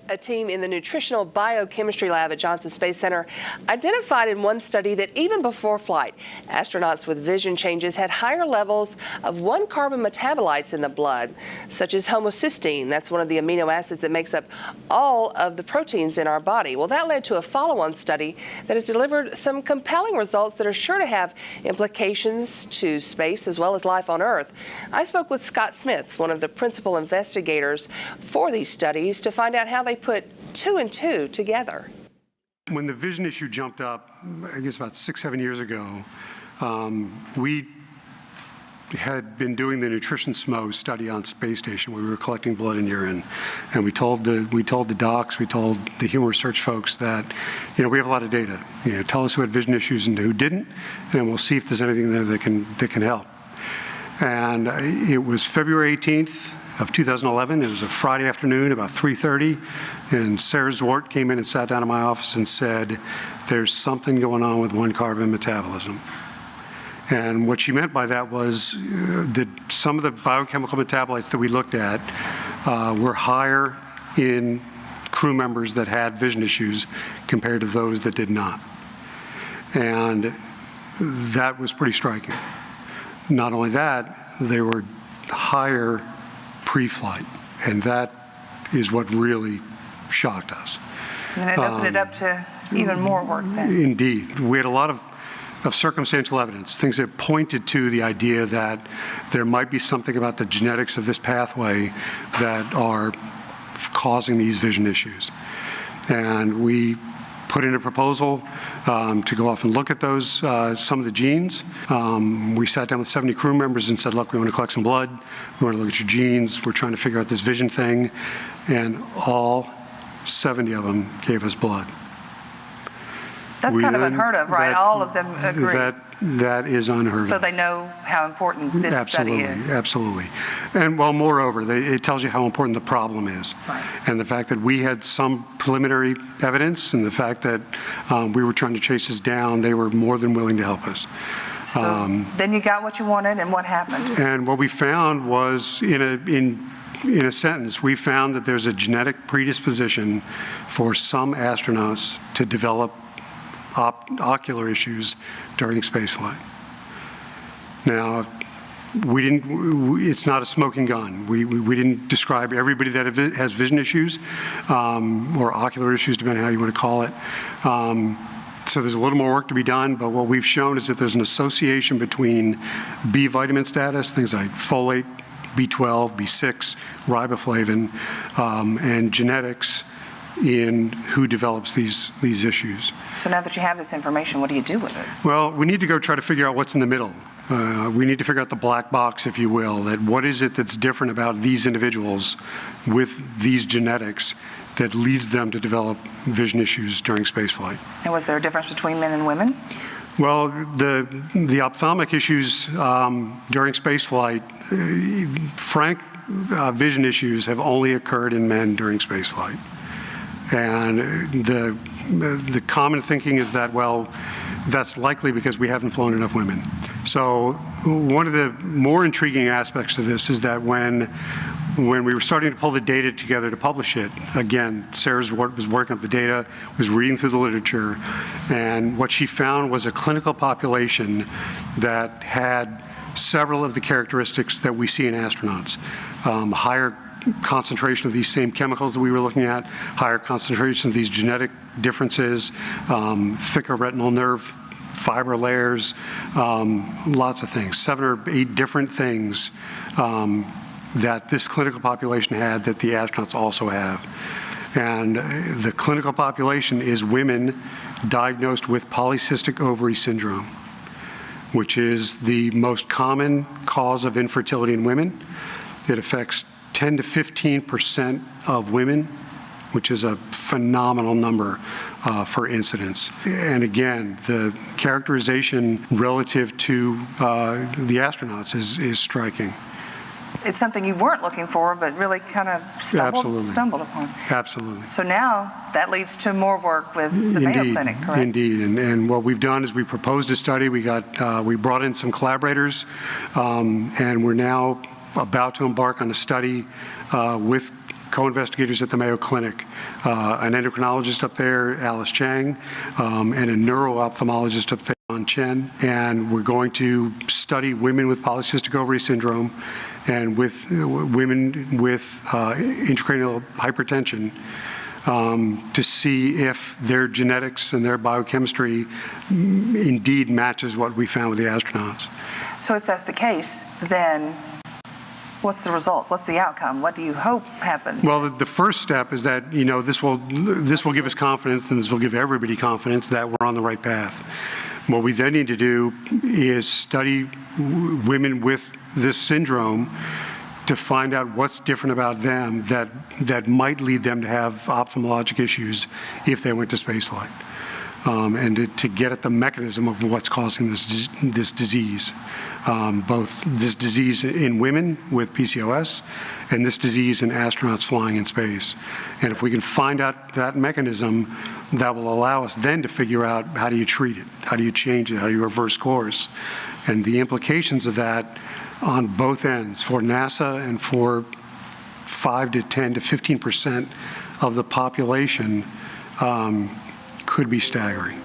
A team in the Nutritional Biochemistry Lab at Johnson Space Center identified in one study that even before flight, astronauts with vision changes had higher levels of 1-carbon metabolites in the blood, such as homocysteine. That's one of the amino acids that makes up all of the proteins in our body. Well, that led to a follow-on study that has delivered some compelling results that are sure to have implications to space as well as life on Earth. I spoke with Scott Smith, one of the principal investigators for these studies, to find out how they put 2 and 2 together. When the vision issue jumped up, I guess about 6-7 years ago, we had been doing the nutrition SMO study on space station where we were collecting blood and urine, and we told the docs, we told the human research folks that, we have a lot of data. Tell us who had vision issues and who didn't, and we'll see if there's anything there that can help. And it was February 18th. Of 2011. It was a Friday afternoon, about 3:30, and Sarah Zwart came in and sat down in my office and said, there's something going on with 1-carbon metabolism. And what she meant by that was that some of the biochemical metabolites that we looked at were higher in crew members that had vision issues compared to those that did not. And that was pretty striking. Not only that, they were higher pre-flight, and that is what really shocked us. And it opened it up to even more work then. Indeed. We had a lot of circumstantial evidence, things that pointed to the idea that there might be something about the genetics of this pathway that are causing these vision issues. And we put in a proposal to go off and look at those, some of the genes. We sat down with 70 crew members and said, look, we want to collect some blood. We want to look at your genes. We're trying to figure out this vision thing. And all 70 of them gave us blood. That's kind of unheard of, right? All of them agree. That is unheard of. So they know how important this study is. Absolutely. And well, moreover, it tells you how important the problem is. Right. And the fact that we had some preliminary evidence and the fact that we were trying to chase this down, they were more than willing to help us. So then you got what you wanted, and what happened? And what we found was, in a sentence, we found that there's a genetic predisposition for some astronauts to develop ocular issues during spaceflight. Now, it's not a smoking gun. We didn't describe everybody that has vision issues or ocular issues, depending on how you want to call it. So there's a little more work to be done, but what we've shown is that there's an association between B vitamin status, things like folate, B12, B6, riboflavin, and genetics in who develops these issues. So now that you have this information, what do you do with it? Well, we need to go try to figure out what's in the middle. We need to figure out the black box, if you will, that what is it that's different about these individuals with these genetics that leads them to develop vision issues during spaceflight. And was there a difference between men and women? Well, the ophthalmic issues during spaceflight, frank vision issues have only occurred in men during spaceflight. And the common thinking is that, well, that's likely because we haven't flown enough women. So one of the more intriguing aspects of this is that when we were starting to pull the data together to publish it, again, Sarah was working up the data, was reading through the literature, and what she found was a clinical population that had several of the characteristics that we see in astronauts. Higher concentration of these same chemicals that we were looking at, higher concentration of these genetic differences, thicker retinal nerve fiber layers, lots of things, 7 or 8 different things that this clinical population had that the astronauts also have. And the clinical population is women diagnosed with polycystic ovary syndrome, which is the most common cause of infertility in women. It affects 10 to 15% of women, which is a phenomenal number for incidence. And again, the characterization relative to the astronauts is striking. It's something you weren't looking for, but really kind of stumbled upon. Absolutely. So now that leads to more work with the Mayo Clinic, correct? Indeed. And what we've done is we proposed a study. We brought in some collaborators, and we're now about to embark on a study with co-investigators at the Mayo Clinic, an endocrinologist up there, Alice Chang, and a neuro-ophthalmologist up there, John Chen. And we're going to study women with polycystic ovary syndrome and with women with intracranial hypertension to see if their genetics and their biochemistry indeed matches what we found with the astronauts. So if that's the case, then what's the result? What's the outcome? What do you hope happens? Well, the first step is that, this will give us confidence, and this will give everybody confidence that we're on the right path. What we then need to do is study women with this syndrome to find out what's different about them that might lead them to have ophthalmologic issues if they went to spaceflight. And to get at the mechanism of what's causing this disease, both this disease in women with PCOS and this disease in astronauts flying in space. And if we can find out that mechanism, that will allow us then to figure out how do you treat it, how do you change it, how do you reverse course, and the implications of that on both ends for NASA and for 5 to 10 to 15% of the population could be staggering.